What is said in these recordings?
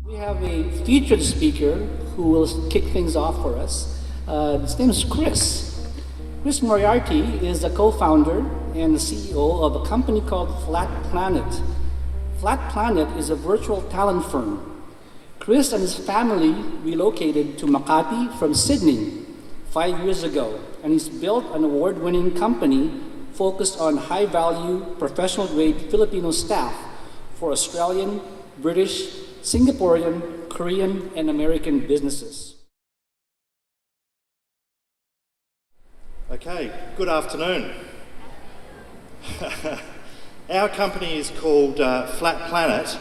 We have a featured speaker who will kick things off for us. His name is Chris. Chris Moriarty is the co-founder and the CEO of a company called Flat Planet. Flat Planet is a virtual talent firm. Chris and his family relocated to Makati from Sydney 5 years ago, and he's built an award-winning company focused on high-value, professional-grade Filipino staff for Australian, British, Singaporean, Korean, and American businesses. Okay, good afternoon. Our company is called Flat Planet,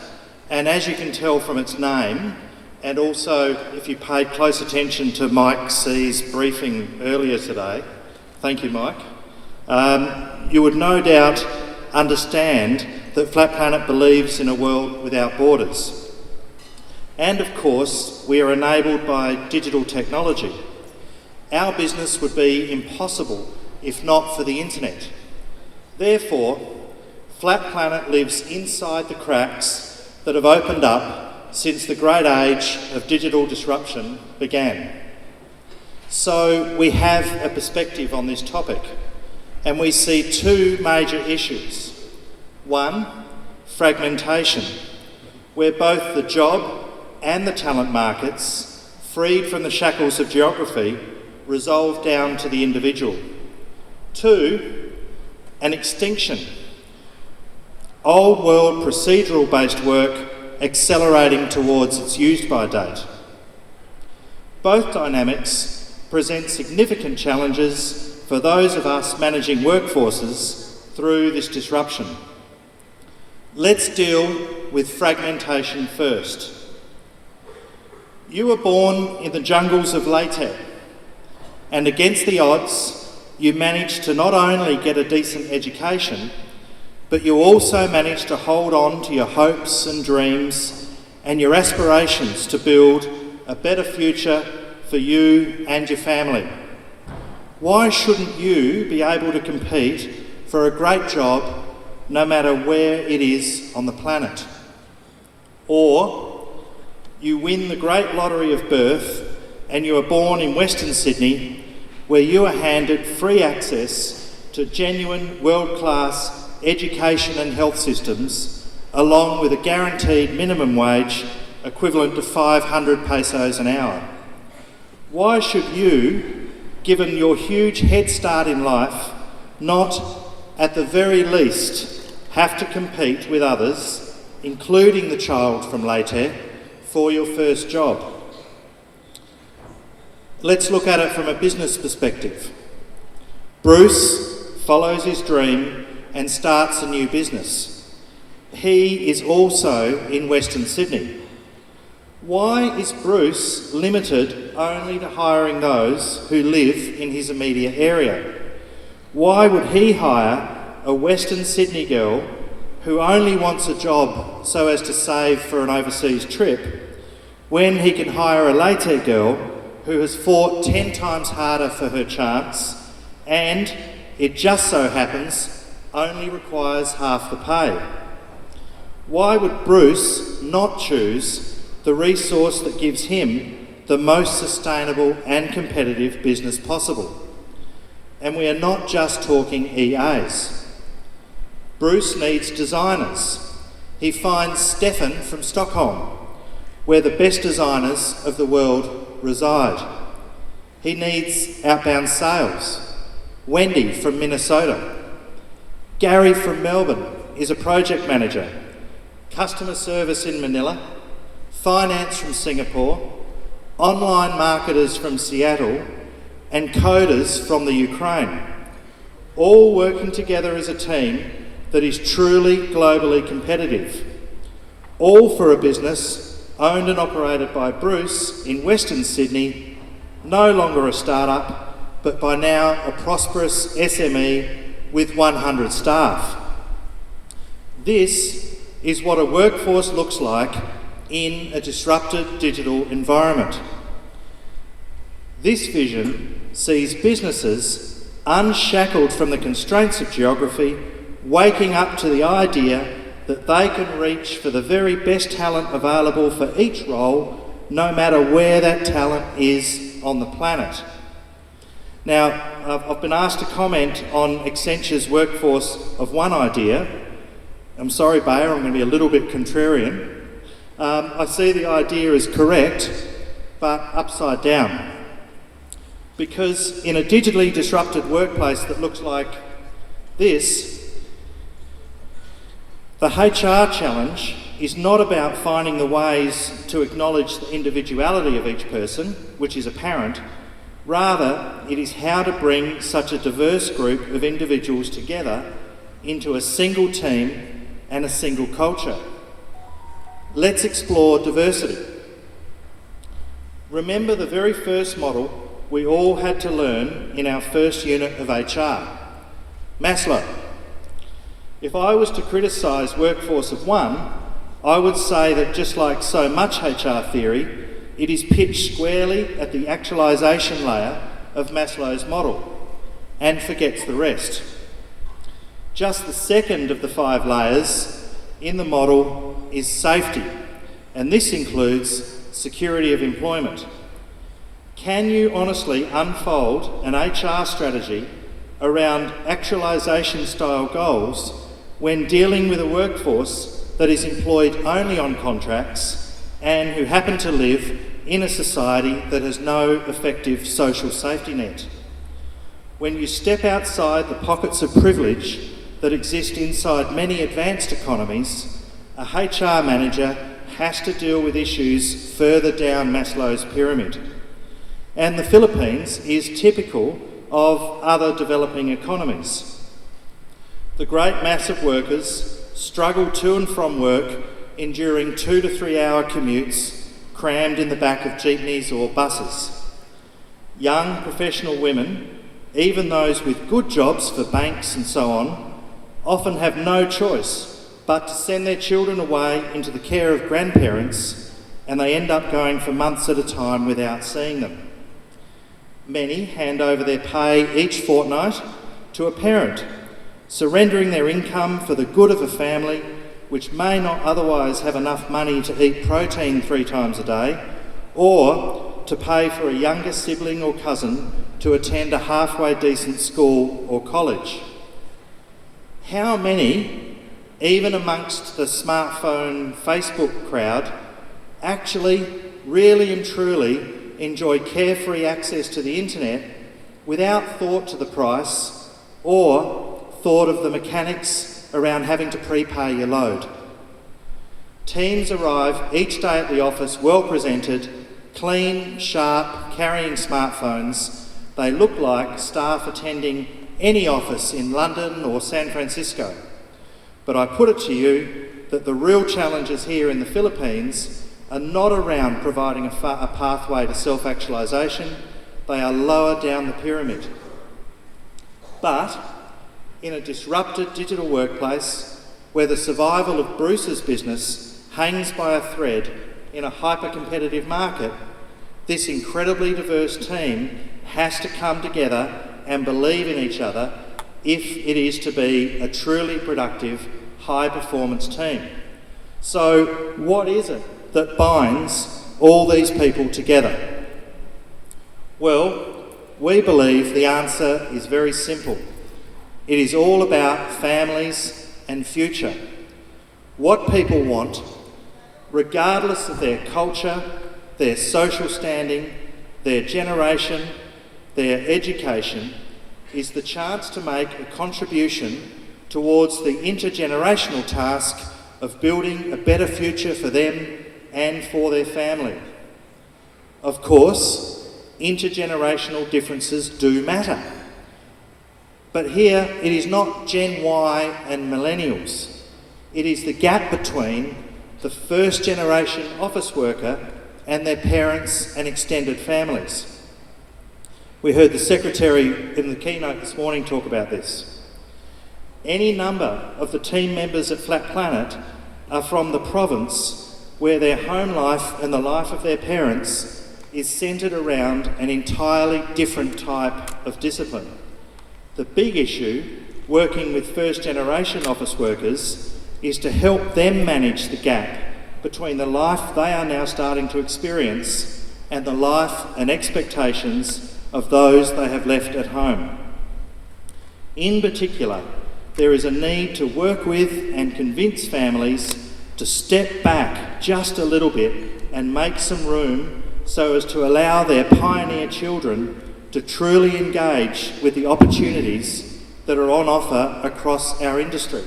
and as you can tell from its name, and also if you paid close attention to Mike C's briefing earlier today, thank you Mike, you would no doubt understand that Flat Planet believes in a world without borders. And of course, we are enabled by digital technology. Our business would be impossible if not for the internet. Therefore, Flat Planet lives inside the cracks that have opened up since the great age of digital disruption began. So we have a perspective on this topic, and we see two major issues. One, fragmentation, where both the job and the talent markets, freed from the shackles of geography, resolve down to the individual. Two, an extinction. Old world procedural-based work accelerating towards its use-by date. Both dynamics present significant challenges for those of us managing workforces through this disruption. Let's deal with fragmentation first. You were born in the jungles of Leyte, and against the odds, you managed to not only get a decent education, but you also managed to hold on to your hopes and dreams and your aspirations to build a better future for you and your family. Why shouldn't you be able to compete for a great job no matter where it is on the planet? Or you win the great lottery of birth and you are born in Western Sydney, where you are handed free access to genuine world-class education and health systems, along with a guaranteed minimum wage equivalent to 500 pesos an hour. Why should you, given your huge head start in life, not, at the very least, have to compete with others, including the child from Leyte, for your first job? Let's look at it from a business perspective. Bruce follows his dream and starts a new business. He is also in Western Sydney. Why is Bruce limited only to hiring those who live in his immediate area? Why would he hire a Western Sydney girl who only wants a job so as to save for an overseas trip, when he can hire a Leyte girl who has fought 10 times harder for her chance and, it just so happens, only requires half the pay? Why would Bruce not choose the resource that gives him the most sustainable and competitive business possible? And we are not just talking EAs. Bruce needs designers. He finds Stefan from Stockholm, where the best designers of the world reside. He needs outbound sales. Wendy from Minnesota. Gary from Melbourne is a project manager. Customer service in Manila. Finance from Singapore. Online marketers from Seattle. And coders from the Ukraine. All working together as a team that is truly globally competitive. All for a business owned and operated by Bruce in Western Sydney, no longer a startup, but by now a prosperous SME with 100 staff. This is what a workforce looks like in a disrupted digital environment. This vision sees businesses unshackled from the constraints of geography, waking up to the idea that they can reach for the very best talent available for each role, no matter where that talent is on the planet. Now, I've been asked to comment on Accenture's workforce of one idea. I'm sorry, Bayer, I'm going to be a little bit contrarian. I see the idea as correct, but upside down. Because in a digitally disrupted workplace that looks like this, the HR challenge is not about finding the ways to acknowledge the individuality of each person, which is apparent. Rather, it is how to bring such a diverse group of individuals together into a single team and a single culture. Let's explore diversity. Remember the very first model we all had to learn in our first unit of HR, Maslow. If I was to criticise workforce of one, I would say that just like so much HR theory, it is pitched squarely at the actualisation layer of Maslow's model and forgets the rest. Just the second of the 5 layers in the model is safety, and this includes security of employment. Can you honestly unfold an HR strategy around actualisation style goals when dealing with a workforce that is employed only on contracts and who happen to live in a society that has no effective social safety net? When you step outside the pockets of privilege that exist inside many advanced economies, a HR manager has to deal with issues further down Maslow's pyramid. And the Philippines is typical of other developing economies. The great mass of workers struggle to and from work, enduring 2 to 3 hour commutes crammed in the back of jeepneys or buses. Young professional women, even those with good jobs for banks and so on, often have no choice but to send their children away into the care of grandparents, and they end up going for months at a time without seeing them. Many hand over their pay each fortnight to a parent, surrendering their income for the good of a family which may not otherwise have enough money to eat protein 3 times a day, or to pay for a younger sibling or cousin to attend a halfway decent school or college. How many, even amongst the smartphone Facebook crowd, actually, really and truly enjoy carefree access to the internet without thought to the price or thought of the mechanics around having to prepay your load? Teams arrive each day at the office well presented, clean, sharp, carrying smartphones. They look like staff attending any office in London or San Francisco. But I put it to you that the real challenges here in the Philippines are not around providing a pathway to self-actualisation. They are lower down the pyramid. But in a disrupted digital workplace where the survival of Bruce's business hangs by a thread in a hyper-competitive market, this incredibly diverse team has to come together and believe in each other if it is to be a truly productive, high-performance team. So what is it that binds all these people together? Well, we believe the answer is very simple. It is all about families and future. What people want, regardless of their culture, their social standing, their generation, their education, is the chance to make a contribution towards the intergenerational task of building a better future for them and for their family. Of course, intergenerational differences do matter. But here, it is not Gen Y and millennials. It is the gap between the first generation office worker and their parents and extended families. We heard the Secretary in the keynote this morning talk about this. Any number of the team members at Flat Planet are from the province where their home life and the life of their parents is centred around an entirely different type of discipline. The big issue working with first-generation office workers is to help them manage the gap between the life they are now starting to experience and the life and expectations of those they have left at home. In particular, there is a need to work with and convince families to step back just a little bit and make some room so as to allow their pioneer children to truly engage with the opportunities that are on offer across our industry.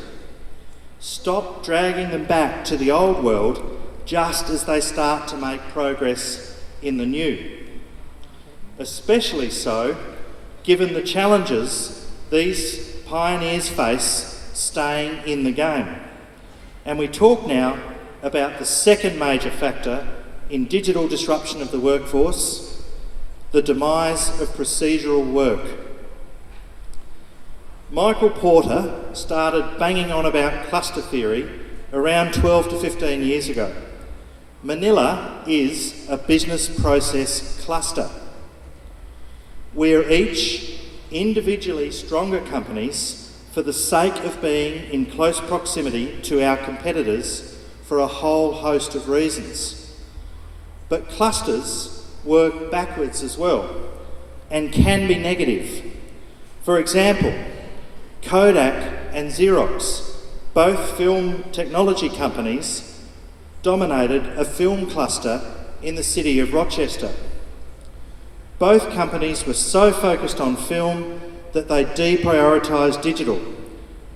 Stop dragging them back to the old world just as they start to make progress in the new. Especially so, given the challenges these pioneers face staying in the game. And we talk now about the second major factor in digital disruption of the workforce, the demise of procedural work. Michael Porter started banging on about cluster theory around 12 to 15 years ago. Manila is a business process cluster. We're each individually stronger companies for the sake of being in close proximity to our competitors for a whole host of reasons. But clusters work backwards as well and can be negative. For example, Kodak and Xerox, both film technology companies, dominated a film cluster in the city of Rochester. Both companies were so focused on film that they deprioritised digital.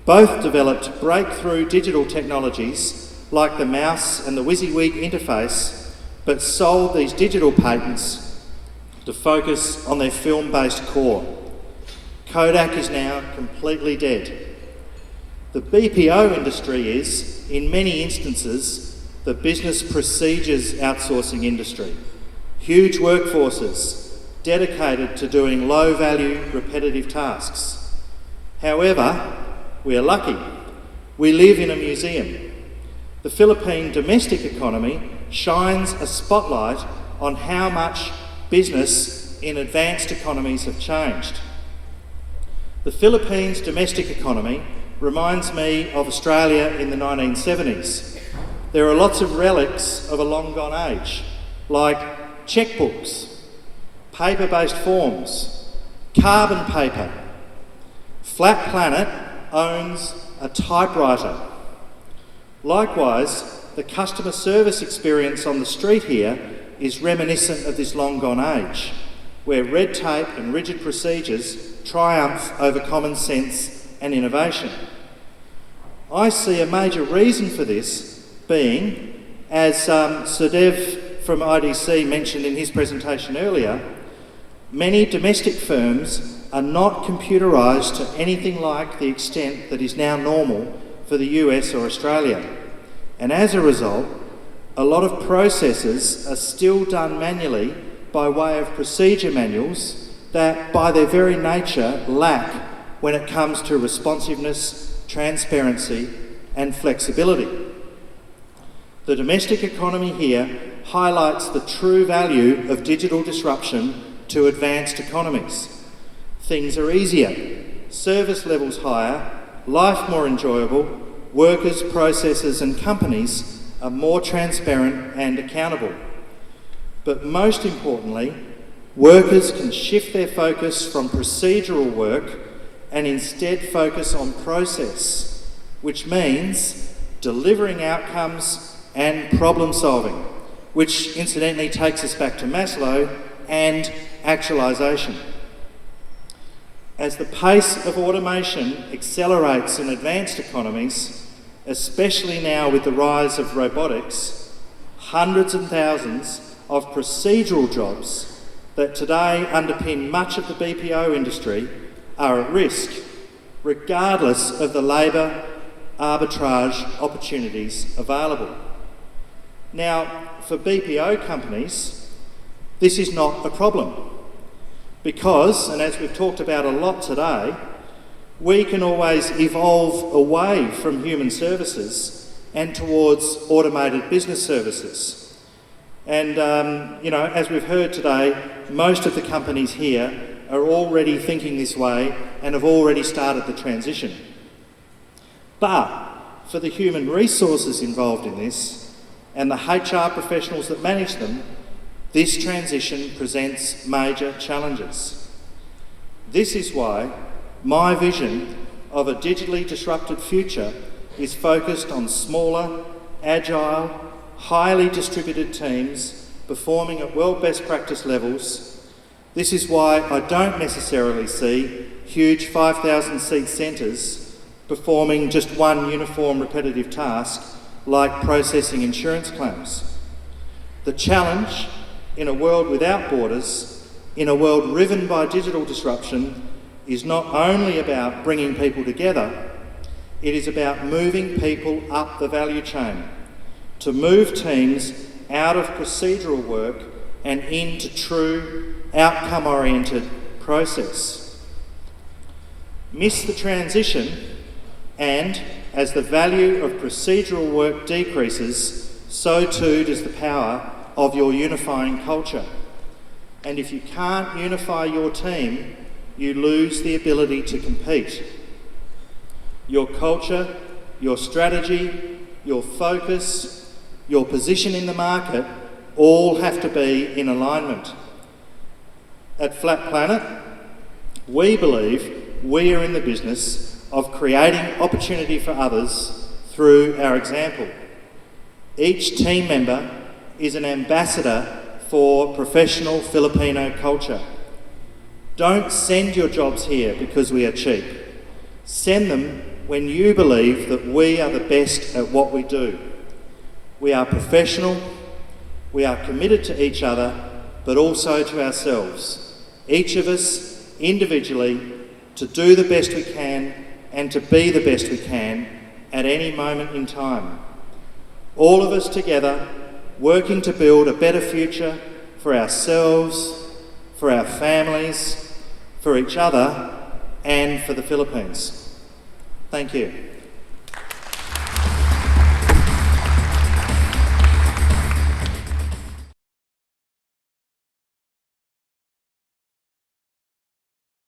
Both developed breakthrough digital technologies like the mouse and the WYSIWYG interface, but sold these digital patents to focus on their film-based core. Kodak is now completely dead. The BPO industry is, in many instances, the business procedures outsourcing industry. Huge workforces dedicated to doing low-value, repetitive tasks. However, we are lucky. We live in a museum. The Philippine domestic economy shines a spotlight on how much business in advanced economies have changed. The Philippines' domestic economy reminds me of Australia in the 1970s. There are lots of relics of a long-gone age, like checkbooks, paper-based forms, carbon paper. Flat Planet owns a typewriter. Likewise, the customer service experience on the street here is reminiscent of this long-gone age, where red tape and rigid procedures triumph over common sense and innovation. I see a major reason for this being, as Sudev from IDC mentioned in his presentation earlier, many domestic firms are not computerised to anything like the extent that is now normal for the US or Australia. And as a result, a lot of processes are still done manually by way of procedure manuals that, by their very nature, lack when it comes to responsiveness, transparency, and flexibility. The domestic economy here highlights the true value of digital disruption to advanced economies. Things are easier, service levels higher, life more enjoyable, workers, processes, and companies are more transparent and accountable. But most importantly, workers can shift their focus from procedural work and instead focus on process, which means delivering outcomes and problem solving, which incidentally takes us back to Maslow and actualisation. As the pace of automation accelerates in advanced economies, especially now with the rise of robotics, hundreds and thousands of procedural jobs that today underpin much of the BPO industry are at risk, regardless of the labour arbitrage opportunities available. Now, for BPO companies, this is not a problem because, and as we've talked about a lot today, we can always evolve away from human services and towards automated business services. And, as we've heard today, most of the companies here are already thinking this way and have already started the transition. But for the human resources involved in this and the HR professionals that manage them, this transition presents major challenges. This is why my vision of a digitally disrupted future is focused on smaller, agile, highly distributed teams performing at world best practice levels. This is why I don't necessarily see huge 5,000 seat centres performing just one uniform repetitive task like processing insurance claims. The challenge in a world without borders, in a world riven by digital disruption, is not only about bringing people together, it is about moving people up the value chain, to move teams out of procedural work and into true outcome-oriented process. Miss the transition and, as the value of procedural work decreases, so too does the power of your unifying culture. And if you can't unify your team, you lose the ability to compete. Your culture, your strategy, your focus, your position in the market all have to be in alignment. At Flat Planet, we believe we are in the business of creating opportunity for others through our example. Each team member is an ambassador for professional Filipino culture. Don't send your jobs here because we are cheap. Send them when you believe that we are the best at what we do. We are professional, we are committed to each other, but also to ourselves. Each of us, individually, to do the best we can and to be the best we can at any moment in time. All of us together, working to build a better future for ourselves, for our families, for each other, and for the Philippines. Thank you.